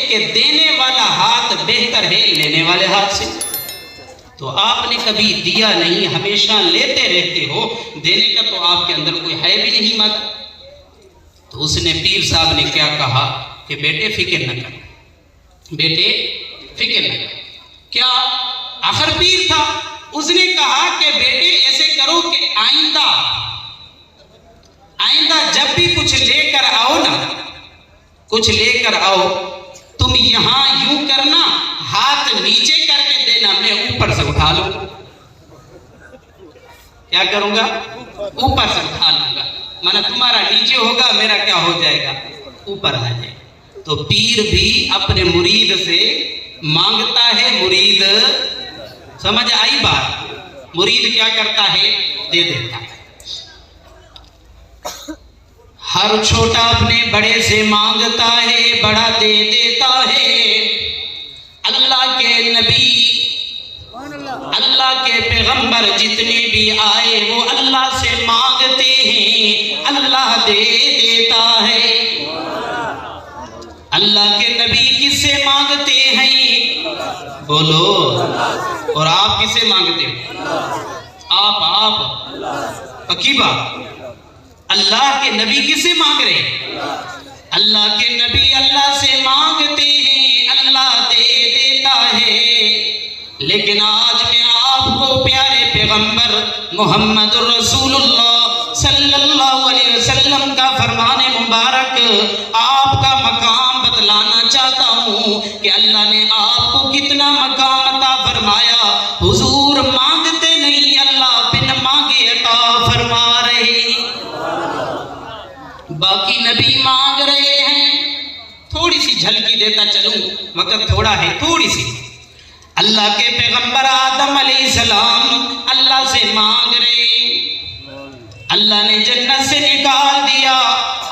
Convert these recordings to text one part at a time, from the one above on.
کہ دینے والا ہاتھ بہتر ہے لینے والے ہاتھ سے. تو آپ نے کبھی دیا نہیں، ہمیشہ لیتے رہتے ہو، دینے کا تو آپ کے اندر کوئی ہے بھی نہیں مت. تو اس نے پیر صاحب نے کیا کہا کہ بیٹے فکر نہ کر، بیٹے فکر نہ کر. کیا آخر پیر تھا، اس نے کہا کہ بیٹے ایسے کرو کہ آئندہ جب بھی کچھ لے کر آؤ نا، کچھ لے کر آؤ، تم یہاں یوں کرنا، ہاتھ نیچے کر کے دینا، میں اوپر سے اٹھا لوں. کیا کروں گا؟ اوپر سے اٹھا لوں گا. مانا تمہارا نیچے ہوگا، میرا کیا ہو جائے گا؟ اوپر آ جائے. تو پیر بھی اپنے مرید سے مانگتا ہے، مرید سمجھ آئی بات؟ مرید کیا کرتا ہے؟ دے دیتا ہے. ہر چھوٹا اپنے بڑے سے مانگتا ہے، بڑا دے دیتا ہے. اللہ کے نبی، اللہ کے پیغمبر جتنے بھی آئے وہ اللہ سے مانگتے ہیں، اللہ دے دیتا ہے. اللہ کے نبی کس سے مانگتے ہیں؟ بولو. اور آپ کس سے مانگتے ہیں؟ آپ پکی بات. اللہ کے نبی کس سے مانگ رہے ہیں؟ اللہ کے نبی اللہ سے مانگتے ہیں، اللہ دے دیتا ہے. لیکن آج میں آپ کو پیارے پیغمبر محمد رسول اللہ صلی اللہ علیہ وسلم کا فرمان مبارک، آپ کا مقام بتلانا چاہتا ہوں کہ اللہ نے آپ کو کتنا مقام عطا فرمایا. حضور مانگتے نہیں، اللہ بن مانگے عطا فرما رہے ہیں. باقی نبی مانگ رہے ہیں. تھوڑی سی جھلکی دیتا چلوں، وقت تھوڑا ہے، تھوڑی سی. اللہ کے پیغمبر آدم علیہ السلام اللہ سے مانگ رہے ہیں. اللہ نے جنت سے نکال دیا.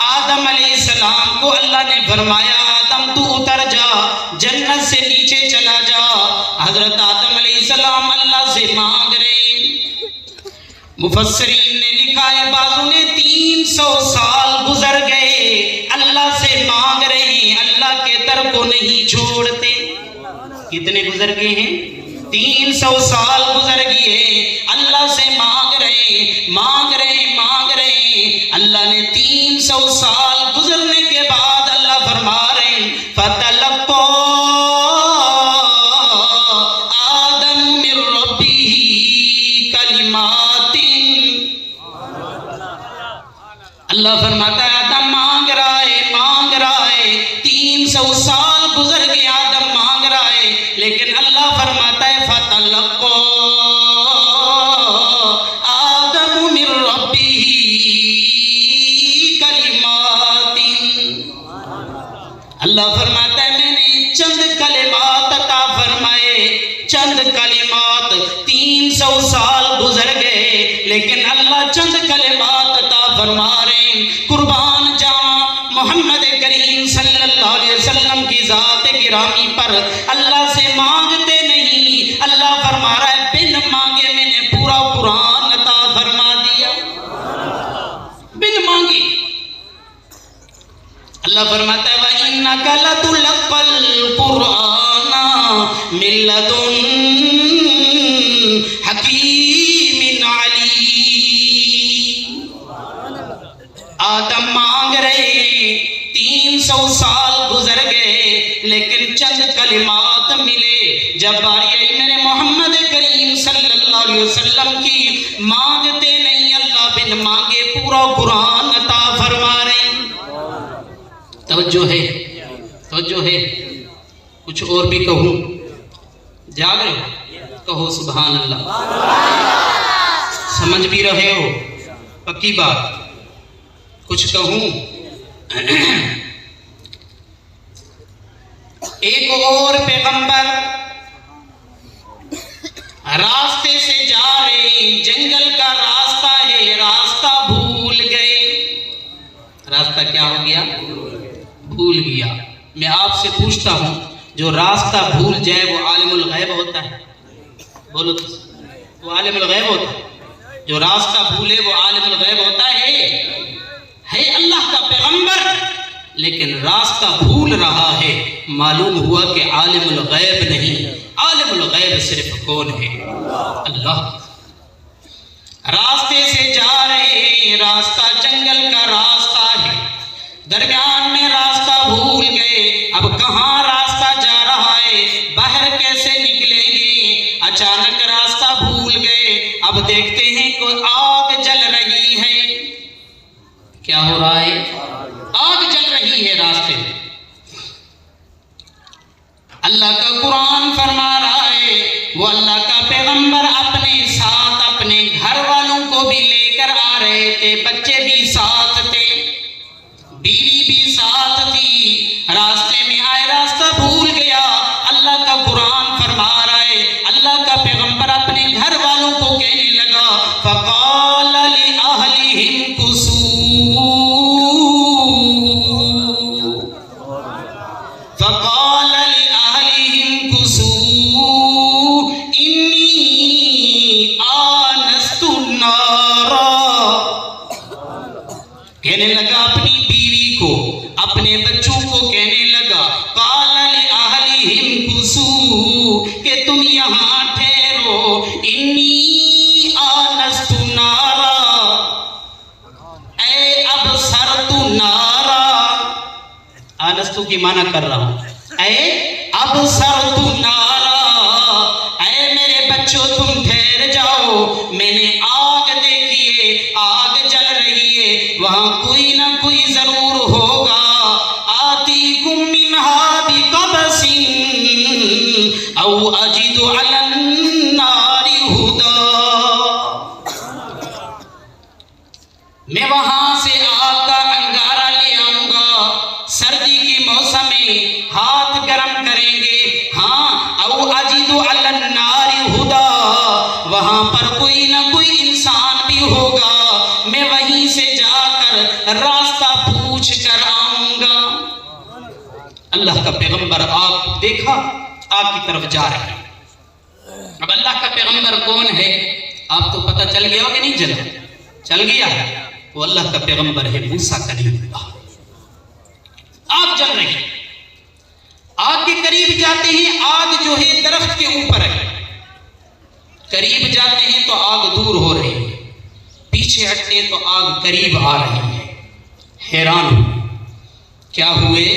آدم علیہ السلام کو اللہ نے فرمایا آدم تو اتر جا، جنت سے نیچے چلا جا. حضرت آدم علیہ السلام اللہ سے مانگ رہے ہیں. مفسرین نے لکھا ہے، بعضوں نے 300 سال گزر گئے اللہ سے مانگ رہے ہیں، اللہ کے در کو نہیں چھوڑتے. کتنے گزر گئے ہیں؟ 300 سال گزر گئے، اللہ سے مانگ رہے مانگ رہے مانگ رہے. اللہ نے 300 سال گزرنے کے بعد اللہ فرما رہے ہیں فَتَلَقَّى آدَمُ مِن رَبِّهِ کَلِمَاتٍ. اللہ فرماتا ہے آدم مانگ رہا ہے 300 سال گزر گئے، آدم مانگ رہا ہے، لیکن اللہ فرماتا ہے فَتَلَقَّى آدَمُ مِن رَبِّهِ کَلِمَاتٍ. اللہ فرماتا ہے میں نے چند کلمات عطا فرمائے، چند کلمات. 300 سال گزر گئے لیکن اللہ چند کلمات عطا فرما رہے ہیں. قربان جاواں محمد کریم صلی اللہ علیہ وسلم کی ذات گرامی پر اللہ سے مانگتے نہیں. اللہ فرما رہا ہے بن مانگے میں نے پورا قرآن عطا فرما دیا، بن مانگی. اللہ فرماتا ہے وَإِنَّكَ لَتُلَقَّى الْقُرْآنَ مِن لَّدُنْ حَكِيمٍ عَلِيمٍ. آدم مانگ رہے ہیں، 300 سال گزر گئے لیکن چند کلمات ملے. جب باری آئی میرے محمد کریم صلی اللہ علیہ وسلم کی، مانگتے نہیں، اللہ بن مانگے پورا قرآن عطا فرما رہے ہیں. توجہ ہے، توجہ ہے. کچھ اور بھی کہوں؟ جاگ رہے ہو؟ کہو سبحان اللہ. سمجھ بھی رہے ہو؟ پکی بات. کچھ کہوں؟ ایک اور پیغمبر راستے سے جا رہے، جنگل کا راستہ ہے، راستہ بھول گئے. راستہ کیا ہو گیا؟ بھول گیا. میں آپ سے پوچھتا ہوں جو راستہ بھول جائے وہ عالم الغیب ہوتا ہے؟ بولو تو، وہ عالم الغیب ہوتا ہے؟ جو راستہ بھولے وہ عالم الغیب ہوتا ہے اللہ کا پیغمبر لیکن راستہ بھول رہا ہے، معلوم ہوا کہ عالم الغیب نہیں، عالم الغیب صرف کون ہے؟ اللہ۔ راستے سے جا رہے ہیں، راستہ جنگل کا راستہ ہے، درمیان میں راستہ بھول گئے، اب کہاں راستہ جا رہا ہے، باہر کیسے نکلیں گے؟ اچانک راستہ بھول گئے، اب دیکھتے ہیں کوئی آگ جل رہی ہے۔ کیا ہو رہا ہے؟ آگ جل رہی ہے راستے میں۔ اللہ کا قرآن فرما رہا ہے، وہ اللہ کا پیغمبر اپنے ساتھ اپنے گھر والوں کو بھی لے کر آ رہے تھے، بچے بھی ساتھ تھے، بیوی بھی ساتھ تھی، راستے میں آئے، راستہ بھول گیا۔ اللہ کا قرآن فرما رہا ہے، اللہ کا پیغمبر اپنے گھر والوں کو کہنے لگا، فَقَالَ لِأَهْلِهِمْ كُثُوا، فَقَالَ لِأَهْلِهِمْ كُثُوا إِنِّي آنَسْتُ نَارًا۔ کہنے لگا اپنی بیوی کو، اپنے بچوں کو کہنے لگا، قَالَ لِأَهْلِهِمْ كُثُوا، کہ تم یہاں ٹھہرو، إِنِّي آنَسْتُ نَارًا، اے ابصرت نارا، آنستو کی معنی کر رہا ہوں، اے ابصرت نارا، اے میرے بچوں تم ٹھہر جاؤ، میں نے آگ دیکھی ہے، آگ جل رہی ہے، وہاں کوئی نہ کوئی ضرور ہوگا، آتیکم منہا بقبس او اجد علی النار ہدا، میں وہاں سے آگ کا انگارہ لے آؤں گا، سردی کی موسم میں ہاتھ گرم کریں گے، ہاں، او اجد علی النار ہدا، وہاں پر کوئی نہ کوئی انسان بھی ہوگا، میں وہیں سے جا کر راستہ پوچھ کر آؤں گا۔ اللہ کا پیغمبر آگ دیکھا، آگ کی طرف جا رہے ہیں۔ اب اللہ کا پیغمبر کون ہے آپ کو پتہ چل گیا کہ نہیں چلا؟ چل گیا ہے، وہ اللہ کا پیغمبر ہے موسیٰ کلیم اللہ۔ آگ جل رہی ہے، آگ کے قریب جاتے ہیں، آگ جو ہے درخت کے اوپر ہے، قریب جاتے ہیں تو آگ دور ہو رہی ہے، پیچھے ہٹتے ہیں تو آگ قریب آ رہی ہے، حیران ہو، کیا ہوئے؟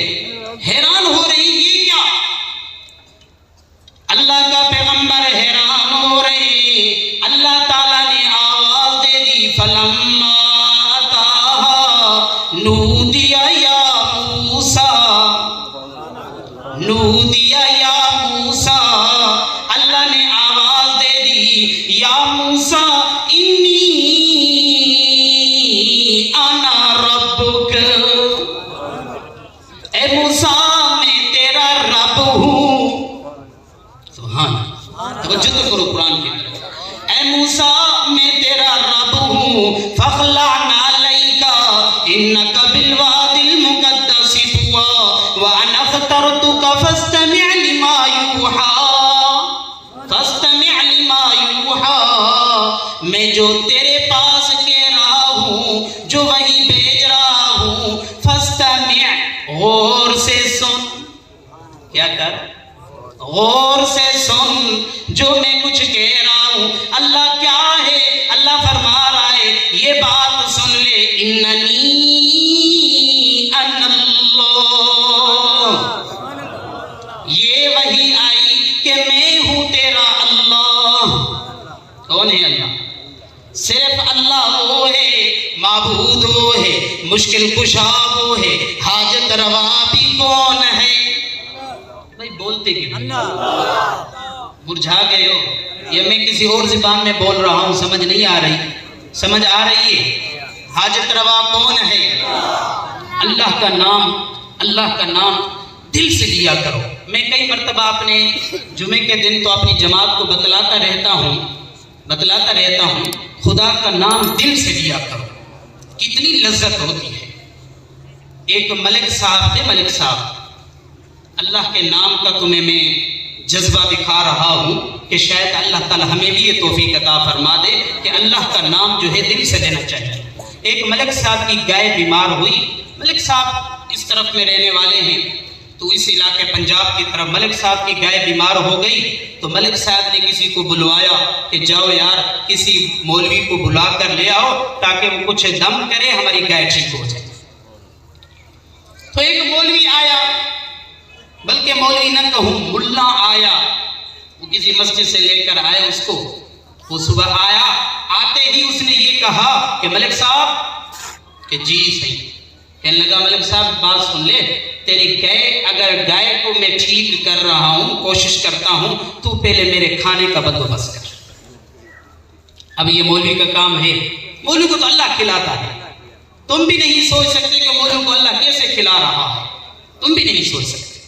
حیران ہو رہی، یہ کیا؟ اللہ کا پیغمبر حیران ہو رہے، اللہ تعالیٰ نے آواز دے دی، فَلَمَّا أَتَاهَا نُودِيَ يَا مُوسَىٰ، نُودِيَ يَا مُوسَىٰ، اللہ نے آواز دے دی، یا موسیٰ اِنِّی أَنَا رَبُّكَ، اے موسیٰ میں تیرا رب ہوں۔ سبحان، توجہ تو کرو قرآن کی طرف، اے موسیٰ میں تیرا رب ہوں، فَاخْلَعْ نَعْلَيْكَ إِنَّكَ بِالْوَادِ الْمُقَدَّسِ طُوًى وَأَنَا اخْتَرْتُكَ فَاسْتَمِعْ لِمَا يُوحَىٰ، فَاسْتَمِعْ لِمَا يُوحَىٰ، میں جو تیرے پاس کہہ رہا ہوں، جو وہی بھیج رہا ہوں، فَاسْتَمِعْ، غور سے سن، کیا کر؟ غور سے سن جو میں کچھ کہہ رہا ہوں۔ اللہ کیا ہے؟ اللہ فرما رہا ہے، یہ بات سن لے، اننی انا اللہ، یہ وحی آئی کہ میں ہوں تیرا اللہ۔ کون ہے اللہ؟ صرف اللہ وہ ہے، معبود وہ ہے، مشکل کشا وہ ہے، حاجت روا بھی کون ہے؟ بھائی بولتے کیوں مرجھا گئے ہو؟ یا میں کسی اور زبان میں بول رہا ہوں، سمجھ نہیں آ رہی؟ سمجھ آ رہی ہے؟ حاجت روا کون ہے؟ اللہ کا نام، اللہ کا نام دل سے لیا کرو۔ میں کئی مرتبہ اپنے جمعے کے دن تو اپنی جماعت کو بتلاتا رہتا ہوں، خدا کا نام دل سے لیا کرو، کتنی لذت ہوتی ہے۔ ایک ملک صاحب تھے، ملک صاحب، اللہ کے نام کا تمہیں میں جذبہ دکھا رہا ہوں کہ شاید اللہ تعالی ہمیں بھی یہ توفیق عطا فرما دے کہ اللہ کا نام جو ہے دل سے لینا چاہیے۔ ایک ملک صاحب کی گائے بیمار ہوئی، ملک صاحب اس طرف میں رہنے والے ہیں، تو اس علاقے پنجاب کی طرف ملک صاحب کی گائے بیمار ہو گئی، تو ملک صاحب نے کسی کو بلوایا کہ جاؤ یار کسی مولوی کو بلا کر لے آؤ تاکہ وہ کچھ دم کرے، ہماری گائے ٹھیک ہو جائے۔ تو ایک مولوی آیا، بلکہ مولوی نہ کہوں ملا آیا، وہ کسی مسجد سے لے کر آیا اس کو۔ وہ صبح آیا، آتے ہی اس نے یہ کہا کہ ملک صاحب کہ جی صحیح، کہنے لگا ملک صاحب بات سن لے، تیری گائے کو میں ٹھیک کر رہا ہوں، کوشش کرتا ہوں، تو پہلے میرے کھانے کا بندوبست کر۔ اب یہ مولوی کا کام ہے، مولوی کو تو اللہ کھلاتا ہے، تم بھی نہیں سوچ سکتے کہ مولوی کو اللہ کیسے کھلا رہا ہے، تم بھی نہیں سوچ سکتے۔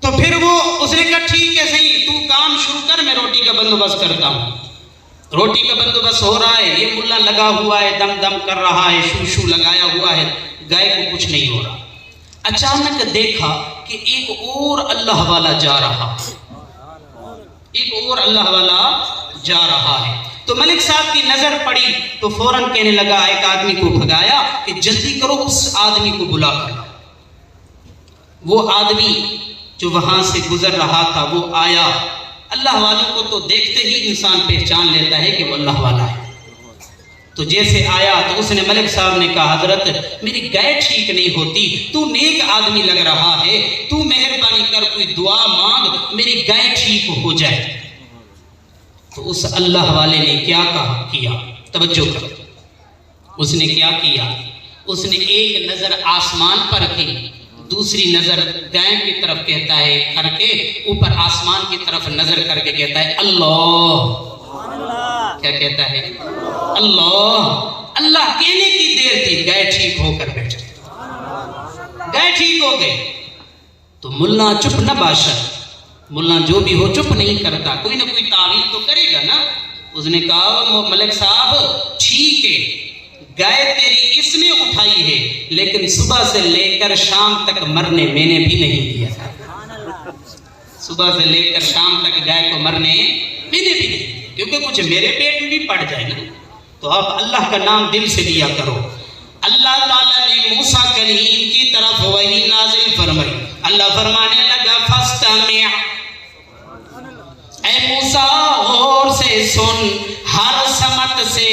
تو پھر وہ اس نے کہا ٹھیک ہے صحیح، تو کام شروع کر، میں روٹی کا بندوبست کرتا ہوں۔ روٹی کا بندوبست ہو رہا ہے، یہ ملا لگا ہوا ہے، دم دم کر رہا ہے، شو شو لگایا ہوا ہے، گائے کو کچھ نہیں ہو رہا۔ اچانک دیکھا کہ ایک اور اللہ والا جا رہا ہے، ایک اور اللہ والا جا رہا ہے۔ تو ملک صاحب کی نظر پڑی تو فوراً کہنے لگا، ایک آدمی کو بھگایا کہ جلدی کرو اس آدمی کو بلا کر۔ وہ آدمی جو وہاں سے گزر رہا تھا وہ آیا۔ اللہ والوں کو تو دیکھتے ہی انسان پہچان لیتا ہے کہ وہ اللہ والا ہے۔ تو جیسے آیا تو اس نے ملک صاحب نے کہا حضرت میری گائے ٹھیک نہیں ہوتی، تو نیک آدمی لگ رہا ہے، تو مہربانی کر کوئی دعا مانگ میری گائے ٹھیک ہو جائے۔ تو اس اللہ والے نے کیا کیا، توجہ کرو، اس نے کیا کیا، اس نے ایک نظر آسمان پر کی، دوسری نظر دائیں کی طرف کہتا ہے کر کے، اوپر آسمان کی طرف نظر کر کے کہتا ہے اللہ۔ کیا کہتا ہے؟ اللہ۔ اللہ کہنے کی دیر تھی، گائے ٹھیک ہو کر بیٹھ گئی، گائے ٹھیک ہو گئی۔ تو ملا چپ نہ باشد، ملا جو بھی ہو چپ نہیں کرتا، کوئی نہ کوئی تعویل تو کرے گا نا۔ اس نے کہا ملک صاحب ٹھیک ہے، گائے تیری اس نے اٹھائی ہے، لیکن صبح سے لے کر شام تک مرنے میں نے بھی نہیں دیا تھا۔ صبح سے لے کر شام تک گائے کو مرنے میں نے بھی نہیں دیا، کیونکہ کچھ میرے پیٹ میں بھی پڑ جائے نا۔ تو آپ اللہ کا نام دل سے لیا کرو۔ اللہ تعالیٰ نے موسیٰ کلیم کی طرف وحی نازل فرمائی۔ اللہ فرمانے لگا فاستمع، اے موسیٰ غور سے سن، ہر سمت سے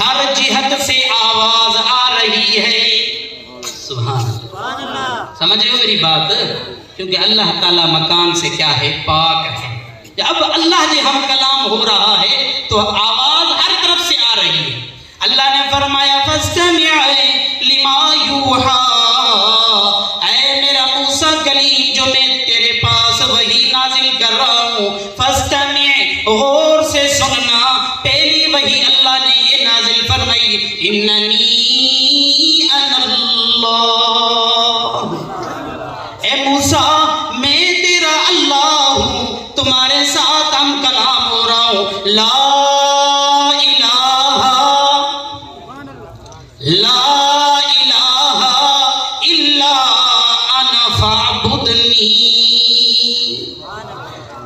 ہر جہت سے آواز آ رہی ہے۔ سبحان اللہ، سمجھ رہے ہو میری بات؟ کیونکہ اللہ تعالیٰ مکان سے کیا ہے؟ پاک ہے۔ جب اللہ نے ہم کلام ہو رہا ہے تو آواز ہر طرف سے آ رہی ہے۔ اللہ نے فرمایا فاستمع لما یوحیٰ، اے میرا موسیٰ کلیم جو میں تیرے پاس وحی نازل کر رہا ہوں، فاستمع غور سے سننا۔ پہلی وحی اللہ نے یہ نازل فرمائی اننی انا اللہ، اے موسیٰ میں تیرا اللہ ہوں، تمہارے ساتھ ہم کلام ہو رہا ہوں۔ لا الہ الا انا فاعبدنی،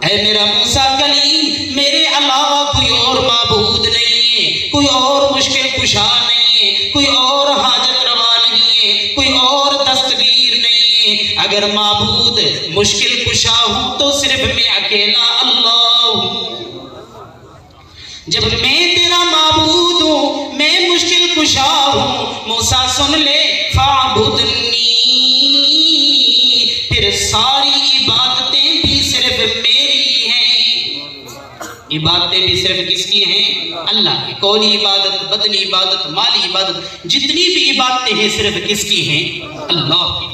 اے میرا موسیٰ کلیم میرے علاوہ کوئی اور معبود نہیں ہے، کوئی اور مشکل کشا نہیں ہے، کوئی اور حاجت روا نہیں ہے، کوئی اور دستگیر نہیں ہے۔ اگر معبود مشکل کشا ہوں تو صرف میں اکیلا اللہ ہوں۔ جب میں تیرا معبود ہوں، میں مشکل کشا ہوں، موسیٰ سن لے فاعبدنی، پھر ساری عبادتیں بھی صرف میری ہیں۔ عبادتیں بھی صرف کس کی ہیں؟ اللہ کی۔ قولی عبادت، بدنی عبادت، مالی عبادت، جتنی بھی عبادتیں ہیں صرف کس کی ہیں؟ اللہ کی۔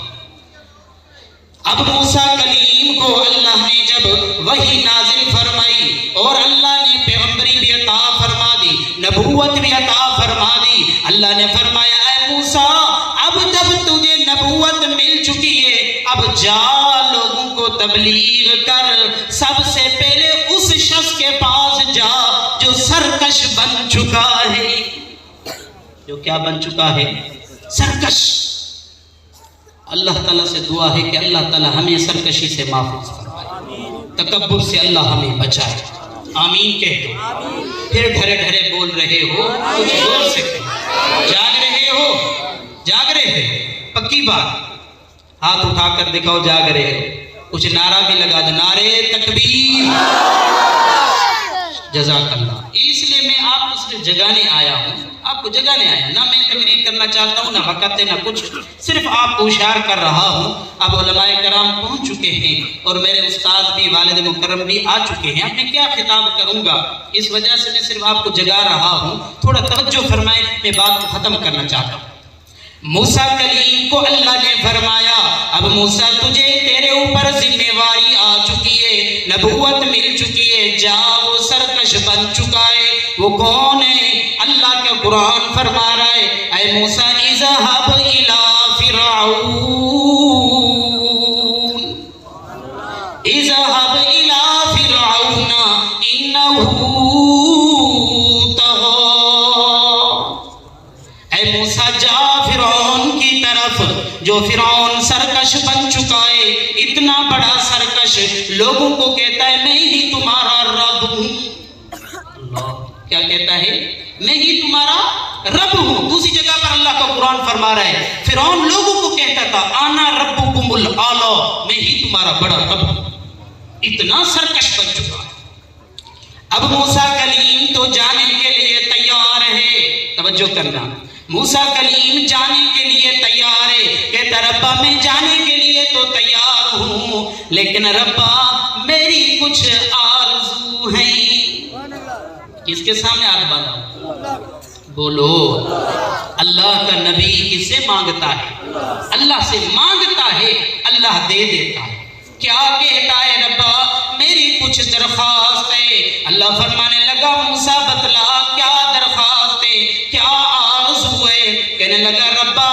اب موسیٰ کلیم کو اللہ نے جب وحی نازل فرمائی اور اللہ نے پیغمبری بھی عطا فرما دی، نبوت بھی عطا فرما دی، اللہ نے فرمایا اے موسیٰ اب جب تجھے نبوت مل چکی ہے، اب جا لوگوں کو تبلیغ کر، سب سے پہلے اس شخص کے پاس جا جو سرکش بن چکا ہے۔ جو کیا بن چکا ہے؟ سرکش۔ اللہ تعالیٰ سے دعا ہے کہ اللہ تعالیٰ ہمیں سرکشی سے محفوظ فرمائے، تکبر سے اللہ ہمیں بچائے۔ آمین کہہ دو۔ پھر ڈھرے ڈھرے بول رہے ہو، کچھ زور سے کہو۔ جاگ رہے ہو؟ جاگ رہے ہو؟ پکی بات، ہاتھ اٹھا کر دکھاؤ جاگ رہے ہو، کچھ نعرہ بھی لگا دو، نعرے تکبیر، جزاک اللہ۔ اس لیے میں آپ کو صرف جگانے آیا ہوں، آپ کو جگانے آیا، نہ میں تقریر کرنا چاہتا ہوں، نہ وقت ہے، نہ کچھ، صرف آپ کو اشار کر رہا ہوں۔ اب علماء کرام پہنچ چکے ہیں اور میرے استاد بھی، والد مکرم بھی آ چکے ہیں، اب میں کیا خطاب کروں گا، اس وجہ سے میں صرف آپ کو جگا رہا ہوں، تھوڑا توجہ فرمائیں، میں بات کو ختم کرنا چاہتا ہوں۔ موسیٰ کلیم کو اللہ نے فرمایا اب موسیٰ تجھے تیرے اوپر ذمہ واری آ چکی ہے، نبوت مل چکی ہے، جا وہ سرکش بن چکا ہے، وہ کون ہے؟ اللہ کا قرآن فرما رہا ہے اے موسیٰ اذهب الى فرعون، اذهب الى فرعون انه جو فرعون سرکش بن چکا ہے، اتنا بڑا سرکش، لوگوں کو کہتا ہے میں ہی تمہارا رب ہوں۔ اللہ کیا کہتا ہے؟ میں ہی تمہارا رب ہوں۔ دوسری جگہ پر اللہ کا قرآن فرما رہا ہے فرعون لوگوں کو کہتا تھا انا ربکم الاعلی، میں ہی تمہارا بڑا رب ہوں، اتنا سرکش بن چکا ہے۔ اب موسیٰ کلیم تو جانے کے لیے تیار ہے، توجہ کرنا، موسیٰ کلیم جانے کے لیے تیار ہے، کہتا ربا میں جانے کے لیے تو تیار ہوں، لیکن ربا میری کچھ آرزو ہیں۔ کس کے سامنے ہاتھ باندھا؟ بولو، اللہ کا نبی کس سے مانگتا ہے؟ اللہ سے مانگتا ہے، اللہ دے دیتا ہے۔ کیا کہتا ہے ربا میری کچھ درخواست ہے؟ اللہ فرمانے لگا موسیٰ بتلا کیا درخواست ہے، کیا آرزو ہے؟ کہنے لگا ربا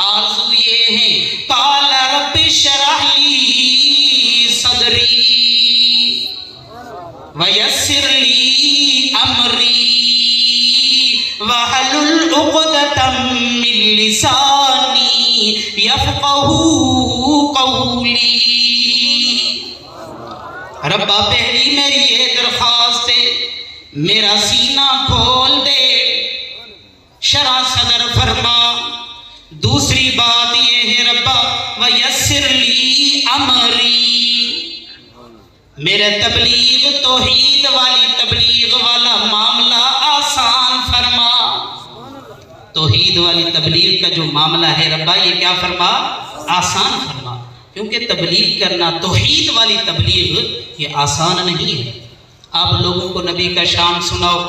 آرزو یہ ہے، قال رب اشرح لی صدری ویسر لی امری واحلل عقدۃ من لسانی یفقہوا قولی۔ ربا پہلی میری یہ درخواست ہے، میرا سینہ کھول دے، شرح صدر فرما۔ دوسری بات یہ ہے ربا ویسر لی امری، میرے تبلیغ توحید والی تبلیغ والا معاملہ آسان فرما۔ توحید والی تبلیغ کا جو معاملہ ہے ربا یہ کیا فرما؟ آسان فرما، کیونکہ تبلیغ کرنا، توحید والی تبلیغ یہ آسان نہیں ہے۔ آپ لوگوں کو نبی کا شان سناؤ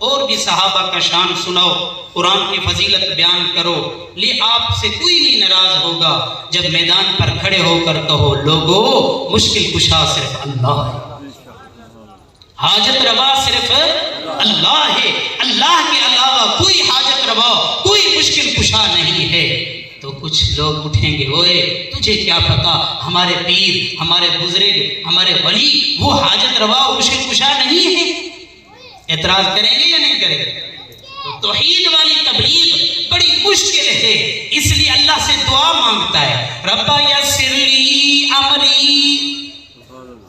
اور بھی صحابہ کا شان سناؤ، قرآن کی فضیلت بیان کرو، آپ سے کوئی نہیں ناراض ہوگا جب میدان پر کھڑے ہو کر کہو لوگو مشکل کشا صرف اللہ ہے، حاجت روا صرف اللہ ہے، اللہ کے علاوہ کوئی حاجت روا، کوئی مشکل کشا نہیں ہے۔ تو کچھ لوگ اٹھیں گے، اوئے تجھے کیا پتا، ہمارے پیر، ہمارے بزرگ، ہمارے ولی وہ حاجت روا و مشکل کشا نہیں ہے، اعتراض کریں گے یا نہیں کریں گے؟ تو توحید والی تبلیغ بڑی مشکل ہے، اس لیے اللہ سے دعا مانگتا ہے ربا یسر لی امری،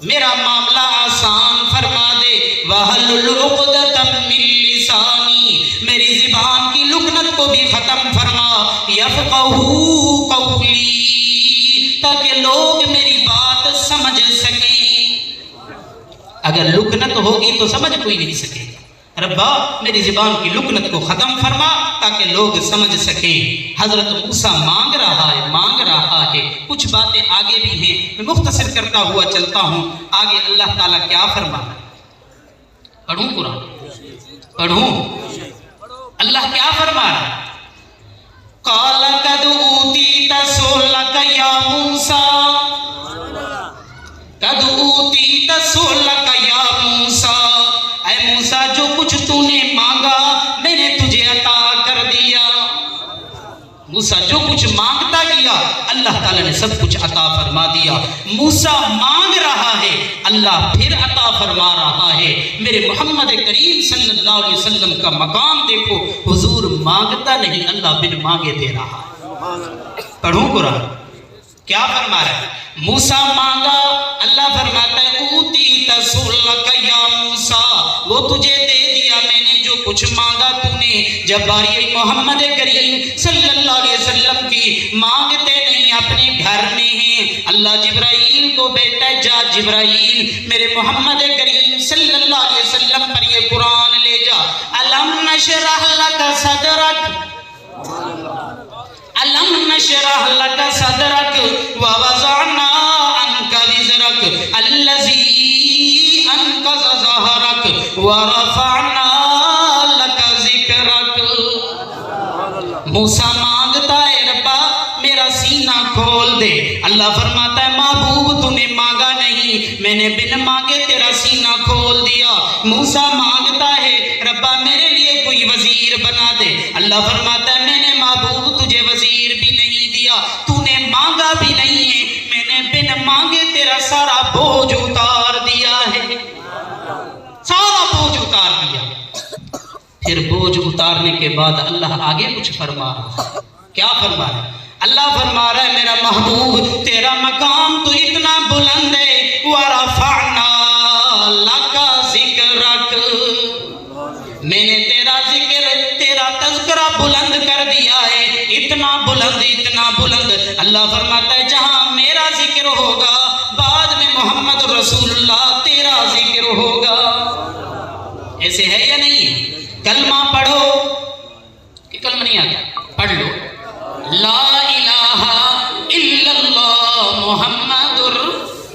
میرا معاملہ آسان فرما دے، واحلل عقدۃ من لسانی، میری زبان کی لکنت کو بھی ختم فرما، یفقہوا قولی، تاکہ لوگ میری بات سمجھ سکیں۔ اگر لکنت ہوگی تو سمجھ کوئی نہیں سکے گا، ربا میری زبان کی لکنت کو ختم فرما تاکہ لوگ سمجھ سکیں۔ حضرت موسیٰ مانگ رہا ہے، کچھ باتیں آگے بھی ہیں، میں مختصر کرتا ہوا چلتا ہوں۔ آگے اللہ تعالیٰ کیا فرمانا، پڑھوں قرآن، پڑھوں، اللہ کیا فرما رہا ہے؟ قال قد اوتیت سؤلک یا موسیٰ، قد اوتیت سؤلک یا موسیٰ، اے موسیٰ جو کچھ تو نے مانگا میں نے تجھے عطا کر دیا۔ موسیٰ جو کچھ مانگتا گیا اللہ تعالیٰ نے سب کچھ عطا فرما دیا۔ موسیٰ مانگ رہا ہے، اللہ پھر عطا فرما رہا ہے۔ میرے محمد کریم صلی اللہ علیہ وسلم کا مقام دیکھو، حضور مانگتا نہیں، اللہ بن مانگے دے رہا ہے۔ پڑھوں قرآن، کیا فرما رہا ہے؟ موسیٰ مانگا، اللہ فرماتا ہے اوتیت سؤلک یا موسیٰ، وہ تجھے دے دیا میں نے جو کچھ مانگا تو نے۔ جب باری محمد کریم صلی اللہ علیہ وسلم کی کبھی مانگتے نہیں اپنے گھر میں ہیں۔ اللہ جبرائیل کو بھیجتا ہے، جا جبرائیل میرے محمد کریم صلی اللہ علیہ وسلم پر یہ قرآن لے جا۔ الم نشرح لک صدرک، الم نشرح لک صدرک ووضعنا عنک وزرک الذی انقض ظہرک ورفعنا لک ذکرک۔ موسیٰ مانگتا ہے ربا میرا سینہ کھول دے۔ اللہ فرماتا ہے محبوب تو نے مانگا نہیں، میں نے بن مانگے تیرا سینہ کھول دیا۔ موسیٰ مانگتا ہے ربا میرے لیے کوئی وزیر بنا دے۔ اللہ فرماتا ہے میں نے محبوب تجھے وزیر بھی نہیں دیا، تو نے مانگا بھی نہیں ہے، میں نے بن مانگے تیرا سارا بوجھ اتار دیا ہے، سارا بوجھ اتار دیا۔ پھر بوجھ اتارنے کے بعد اللہ آگے کچھ فرما رہا ہے۔ کیا فرما رہا ہے؟ اللہ فرما رہا ہے میرا محبوب تیرا مقام تو اتنا بلند ہے، وَرَفَعْنَا لَكَ ذِكْرَكَ، میں نے تیرا ذکر تیرا تذکرہ بلند کر دیا ہے، اتنا بلند اتنا بلند۔ اللہ فرماتا ہے جہاں میرا ذکر ہوگا بعد میں محمد رسول اللہ تیرا ذکر ہوگا۔ ایسے ہے یا نہیں ہے؟ کلمہ پڑھو کہ کلمہ نہیں آتا؟ پڑھ لو لا الہ الا اللہ محمد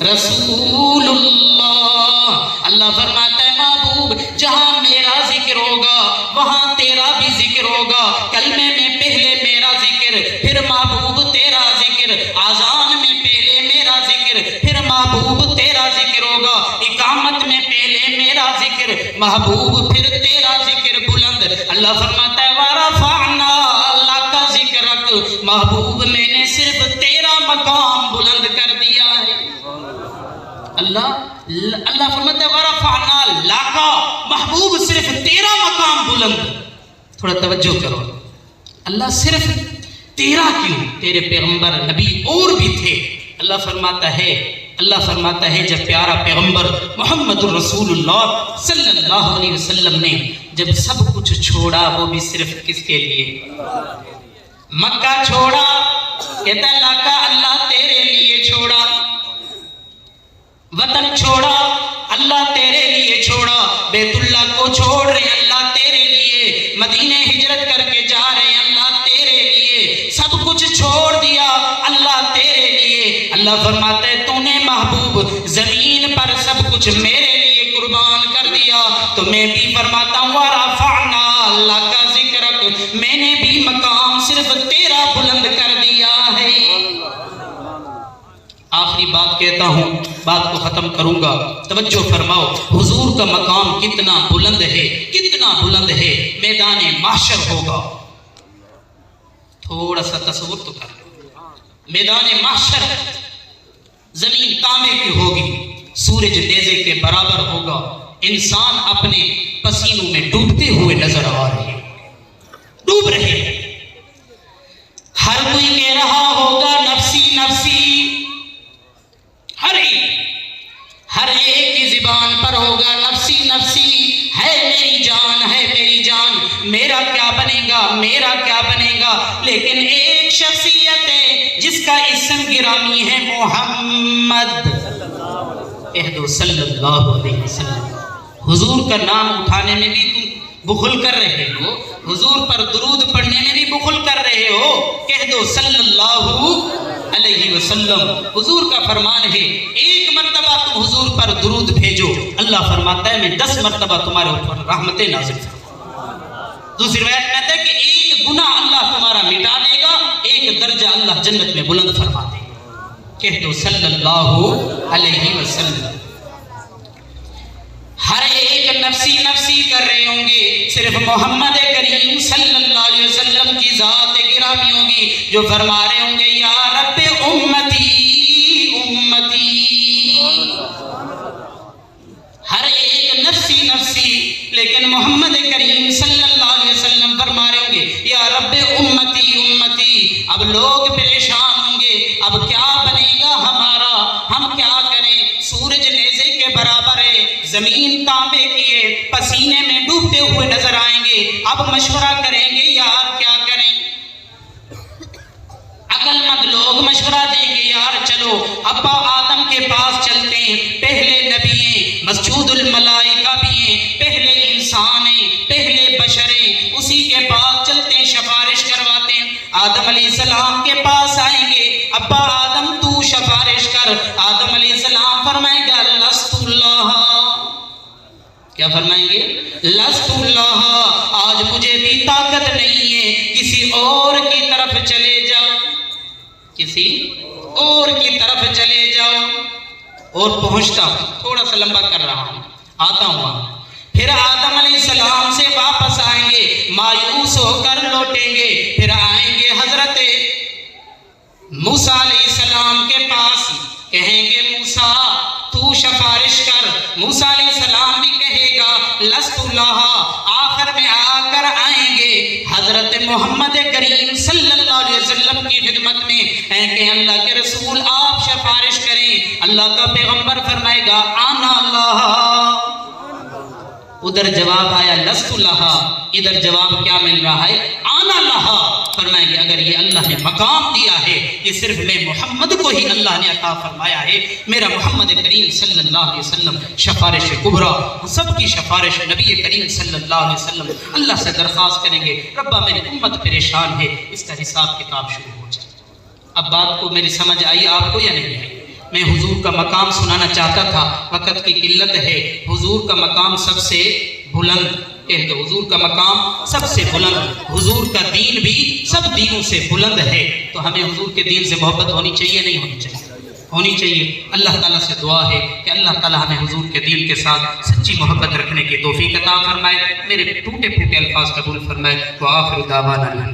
رسول اللہ۔ اللہ فرماتا ہے محبوب جہاں میرا ذکر ہوگا وہاں تیرا بھی ذکر ہوگا۔ کلمے میں پہلے میرا ذکر، پھر محبوب تیرا ذکر، آذان میں پہلے میرا ذکر، پھر محبوب تیرا ذکر ہوگا، اقامت میں پہلے میرا ذکر محبوب، پھر تیرا ذکر بلند۔ اللہ فرماتا ہے وَرَفَعْنَا لَكَ ذِكْرَكَ، محبوب میں نے صرف تیرا مقام بلند کر دیا ہے۔ اللہ فرماتا ہے وَرَفَعْنَا لَكَ، محبوب صرف تیرا مقام بلند۔ تھوڑا توجہ کرو، اللہ صرف تیرا کیوں؟ تیرے پیغمبر نبی اور بھی تھے۔ اللہ فرماتا ہے جب پیارا پیغمبر محمد الرسول اللہ صلی اللہ علیہ وسلم نے جب سب کچھ چھوڑا، وہ بھی صرف کس کے لیے؟ مکہ چھوڑا، کہتا اللہ کا اللہ تیرے لیے چھوڑا، وطن چھوڑا اللہ تیرے لیے چھوڑا، بیت اللہ کو چھوڑ رہے اللہ تیرے لیے، مدینے ہجرت کر کے جا رہے اللہ تیرے لیے، سب کچھ چھوڑ دیا اللہ تیرے لیے۔ اللہ فرماتا ہے تو نے محبوب زمین پر سب کچھ میرے لیے قربان کر دیا، تو میں بھی فرماتا ہوں وَرَفَعْنَا لَكَ ذِكْرَكَ، میں نے بھی مقام صرف تیرا بلند کر دیا ہے۔ آخری بات کہتا ہوں، بات کو ختم کروں گا، توجہ فرماؤ، حضور کا مقام کتنا بلند ہے، کتنا بلند ہے۔ میدان محشر ہوگا، تھوڑا سا تصور تو کر لو، میدان محشر زمین تانبے کی ہوگی، سورج نیزے کے برابر ہوگا، انسان اپنے پسینوں میں ڈوبتے ہوئے نظر آ رہے ہیں، ڈوب رہے ہیں۔ ہر کوئی کہہ رہا ہوگا نفسی نفسی، ہر ایک کی زبان پر ہوگا نفسی نفسی، ہے میری جان ہے میری جان، میرا کیا بنے گا میرا کیا بنے گا۔ لیکن ایک شخصیت ہے جس کا اسم گرامی ہے محمد، کہہ دو صلی اللہ علیہ وسلم۔ حضور کا نام اٹھانے میں بھی تم بخل کر رہے ہو، حضور پر درود پڑھنے میں بھی بخل کر رہے ہو، کہہ دو صلی اللہ علیہ وسلم۔ حضور کا فرمان ہے ایک مرتبہ تم حضور پر درود بھیجو، اللہ فرماتا ہے میں 10 مرتبہ تمہارے اوپر رحمتیں نازل فرماؤں۔ دوسری روایت میں آتا ہے کہ ایک گناہ اللہ تمہارا مٹا دے گا، ایک درجہ اللہ جنت میں بلند فرما دے گا، کہہ دو صلی اللہ علیہ وسلم۔ ہر ایک نفسی نفسی کر رہے ہوں گے، صرف محمد کریم صلی اللہ علیہ وسلم کی ذات گرامی ہوگی جو فرما رہے ہوں گے یا رب امتی امتی۔ ہر ایک نفسی نفسی، لیکن محمد کریم صلی اللہ علیہ وسلم فرما رہے ہوں گے یا رب امتی امتی۔ اب لوگ پریشان ہوں گے، اب کیا بنے گا ہمارا، ہم کیا کریں؟ سورج نیزے کے برابر ہے، زمین تانبے کی ہے، پسینے میں ڈوبتے ہوئے نظر آئیں گے، اب مشورہ کریں گے یار کیا کریں۔ ابا آدم کے پاس چلتے ہیں، پہلے نبی ہیں، مسجود الملائکہ بھی ہیں، پہلے انسان ہیں، پہلے بشر ہیں، اسی کے پاس چلتے ہیں، سفارش کرواتے ہیں۔ آدم علیہ السلام کے پاس آئیں گے، ابا آدم تو سفارش کر۔ آدم علیہ السلام فرمائیں گے لست اللہ، کیا فرمائیں گے؟ لست اللہ، آج مجھے بھی طاقت نہیں ہے، کسی اور کی طرف چلے جاؤ، کسی اور کی طرف چلے جاؤ۔ اور پہنچتا ہوں، تھوڑا سا لمبا کر رہا ہوں، آتا ہوں۔ پھر آدم علیہ السلام سے واپس آئیں گے، مایوس ہو کر لوٹیں گے، پھر آئیں گے حضرت موسیٰ علیہ السلام کے پاس، کہیں گے موسیٰ تو سفارش کر۔ موسیٰ علیہ السلام بھی کہے گا لست اللہ۔ آخر میں آ کر آئیں گے حضرت محمد کریم صلی اللہ علیہ وسلم کی خدمت میں، کہیں کہ اللہ کے رسول آپ سفارش کریں۔ اللہ کا پیغمبر فرمائے گا آنا اللہ۔ ادھر جواب آیا لست اللہ، ادھر جواب کیا مل رہا ہے؟ آنا اللہ۔ فرمائیں گے اگر یہ اللہ نے مقام دیا ہے، یہ صرف میں محمد کو ہی اللہ نے عطا فرمایا ہے، میرا محمد کریم صلی اللہ علیہ وسلم شفارش کبریٰ، سب کی شفارش نبی کریم صلی اللہ علیہ وسلم اللہ سے درخواست کریں گے ربا میری امت پریشان ہے، اس کا حساب کتاب شروع ہو جائے۔ اب بات کو میری سمجھ آئی آپ کو یا نہیں ہے؟ میں حضور کا مقام سنانا چاہتا تھا، وقت کی قلت ہے۔ حضور کا مقام سب سے بلند، کہہ دو حضور کا مقام سب سے بلند، حضور کا دین بھی سب دینوں سے بلند ہے۔ تو ہمیں حضور کے دین سے محبت ہونی چاہیے نہیں ہونی چاہیے؟ ہونی چاہیے۔ اللہ تعالیٰ سے دعا ہے کہ اللہ تعالیٰ ہمیں حضور کے دین کے ساتھ سچی محبت رکھنے کی توفیق عطا فرمائے، میرے ٹوٹے پھوٹے الفاظ قبول فرمائے۔ وآخر دعوانا